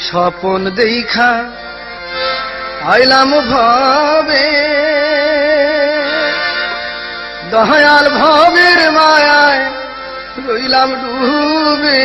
স্বপন দেখা আইলাম ভবে, দয়াল ভবের মায়ায় রইলাম ডুবে।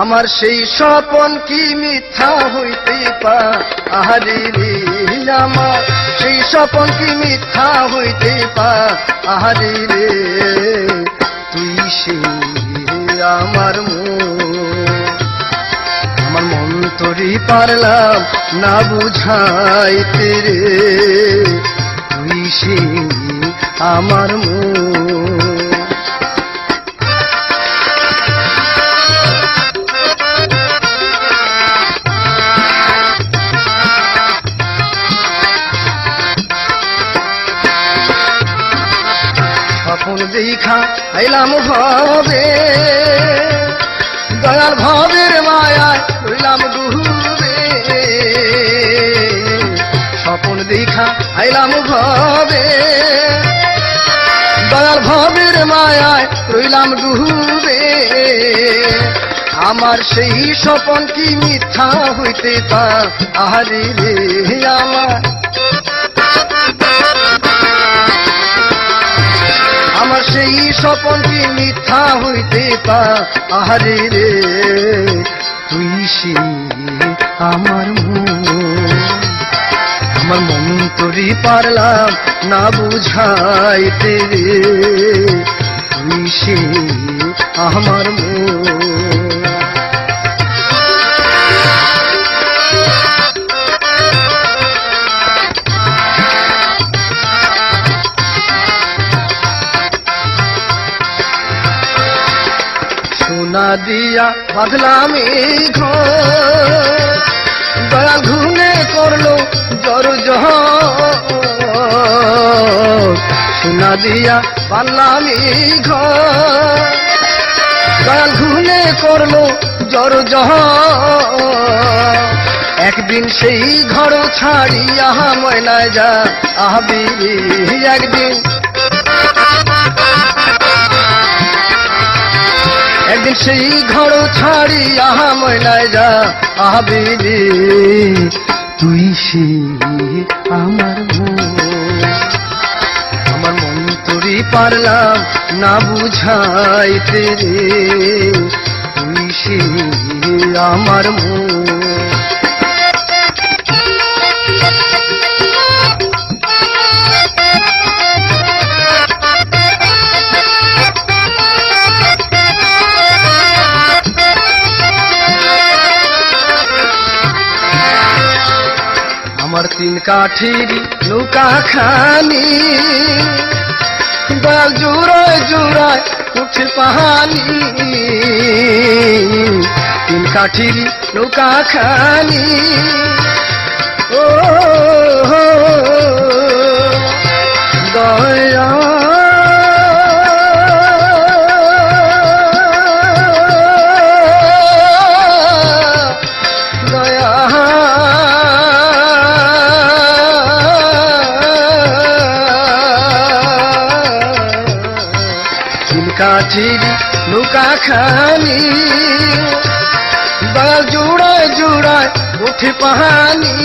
আমার সেই স্বপন কি মিথ্যা হইতে পারে রে, আমার সেই স্বপন কি মিথ্যা হইতে পারে রে। তুই সে আমার মন তোরই পারলাম না বুঝাইতে রে। তুই সে আমার স্বপন দেখা আইলাম ভবে, দয়াল ভবের মায়ায় রইলাম ডুবে। স্বপন দেখা আইলাম ভবে, দয়াল ভবের মায়ায় রইলাম ডুবে। আমার সেই স্বপন কি মিথ্যা হইতে পারে রে, আমার সেই স্বপন কি মিথ্যা হইতে পারে রে। তুই সে আমার মন তোরই পারলাম না বুঝাইতে রে। তুই সে আমার সোনা দিয়া বাঁধলাম এই ঘর, দয়াল ঘুমে করলো জর জহর। সোনা দিয়া বাঁধলাম এই ঘর, দয়াল ঘুমে করলো জর জহর। একদিন সেই ঘর ছাড়িয়া ময়নায় যা আহবি, একদিন সেই ঘর ছাড়িয়া ময়নায় যা আহবি রে। তুই সে আমার মন তোরই পারলাম না বুঝাইতে রে। তুই সে আমার আমার তিন কাঠির নৌকা খানি, দয়াল জোড়ায় জোড়ায় উঠে পাহানি। তিন কাঠির নৌকা খানি, ও দয়া কাঠির নৌকা খানি, দয়াল জোড়ায় জোড়ায় উঠে পাহানি।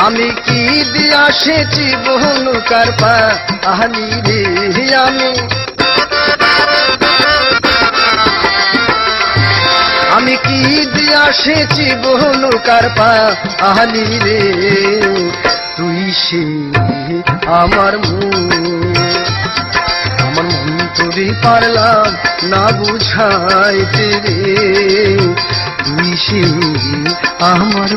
আমি কি দিয়া সেচি বহু নৌকার পাহানি রে, আমি কি দিয়া সেচি বহু নৌকার পাহানি রে। তুই সে আমার মন তোরই পারলাম না বুঝাইতে রে। তুই সে আমার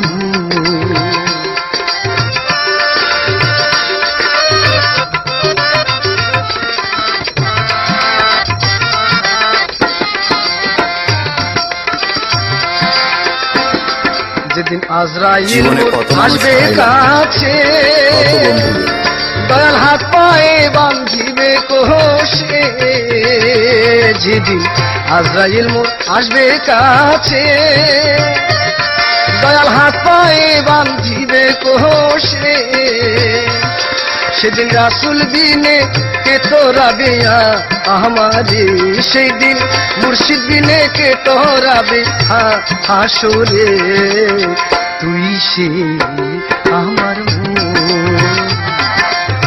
যেদিন আজরাইল আসবে কাছে, দয়াল হাত পায়ে বাঁধিবে কোষে। যেদিন আজরাইল মোর আসবে কাছে, দয়াল হাত পায়ে বাঁধিবে কোষে। সেদিন রাসূল বিনে কে তোরাবে আমারে, সেই দিন মুর্শিদ বিনে কে তোরাবে হাসরে। তুই সে আমার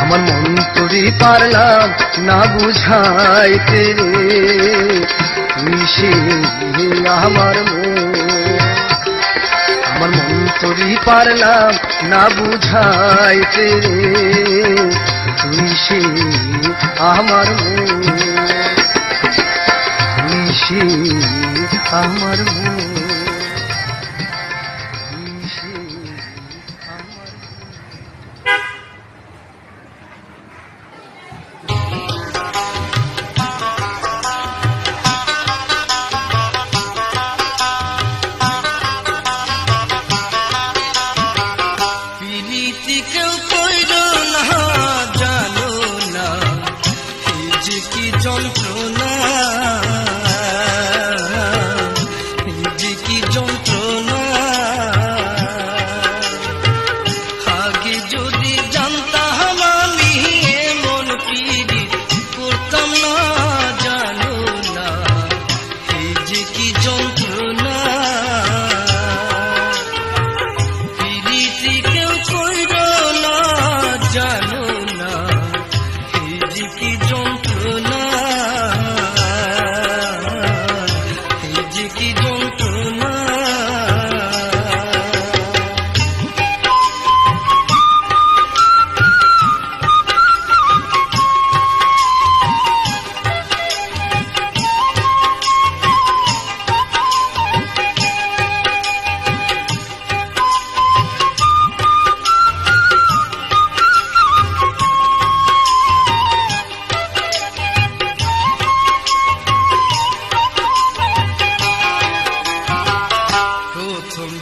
মন তোরে পারলাম না বুঝাইতে রে। তুই সে আমার মন তোরে পারলাম না বুঝাইতে রে। তুই সে আমার তুই সে আমার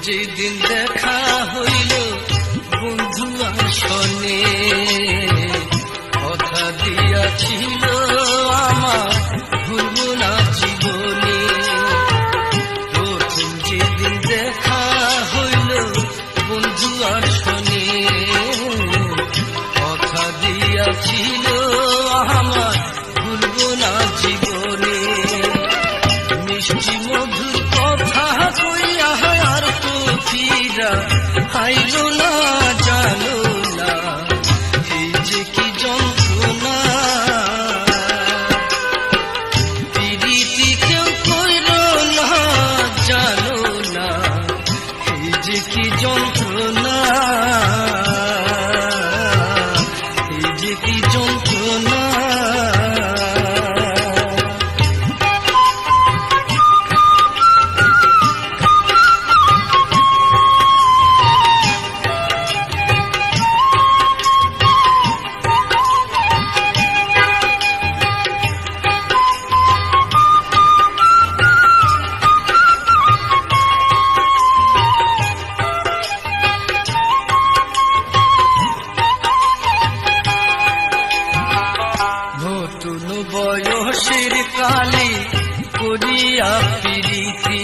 যেদিন দেখা হইল বন্ধু আসনে, কথা দিয়াছিল আমার ভুলব না জীবনে। প্রথম যেদিন দেখা হইল বন্ধু আসনে, কথা দিয়াছিল আমার ভুলব না জীবনে। মিষ্টি মধুর কথা কইয়া আর তো ফিরা আইল না, জানো না এই যে কি যন্ত্রণা। প্রীতি কেউ কইল না, জানো না এই যে কি যন্ত্রণা, এই যে কি যন্ত্রণা। নতুন বয়সের কালে করিয়া প্রীতি,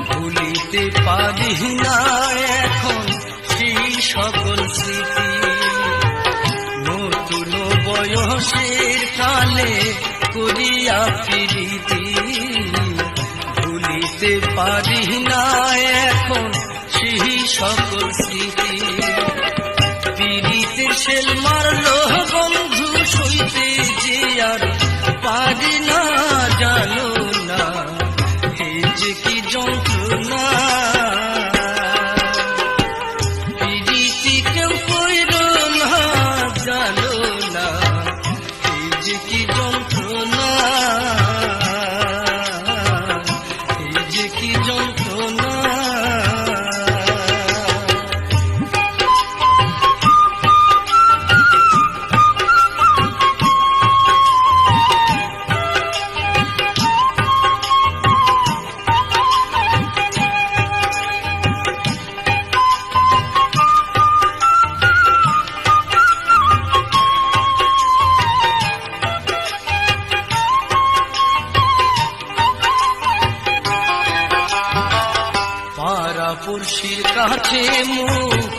ভুলিতে পারি না এখন সেই সকল স্মৃতি। নতুন বয়সের কালে করিয়া প্রীতি, ভুলিতে পারি না এখন সেই সকল স্মৃতি। প্রীতির শেল মারলো বন্ধু সইতে যে আর পারি না, জানো না এই যে কি যন্ত্রণা। প্রীতি কেউ কইল না, জানো না এই যে কি যন্ত্রণা, এই যে কি যন্ত্রণা। পড়শির কাছে মুখ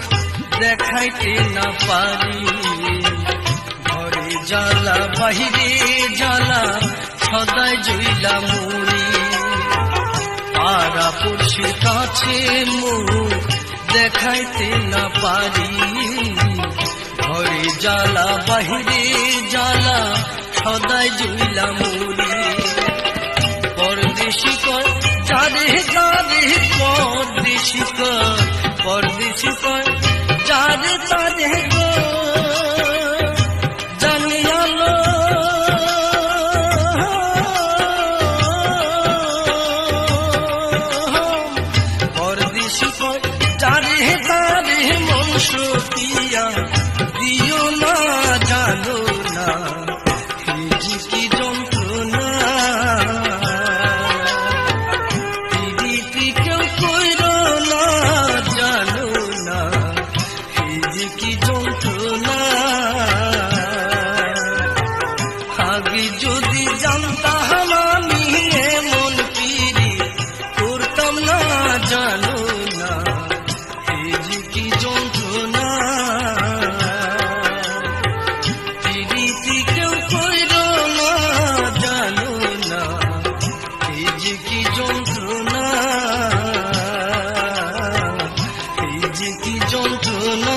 দেখাইতে না পারি, ঘরে জ্বালা বাহিরে জ্বালা সদাই জইলা মরি পাড়া পড়শির কাছে মুখ দেখাইতে না পারি ঘরে জ্বালা বাহিরে জ্বালা সদাই জইলা মরি পরদেশি কয় যারে যারে পরদেশি কয় পরদেশি কয় যারে তারে জানিয়ালো পরদেশি কয় যারে তারে মন সতিয়া দিও না জানো না এই কি যন্ত্রণা কেউ কইর না জানো না এই কি যন্ত্রণা আগে যদি জানতাম আমি এমন পিরি করতাম না জানো না এই কি যন্ত্রণা পিরিতি কেউ কইর না জানো না এই কি যন্ত্রণা এই কি যন্ত্রণা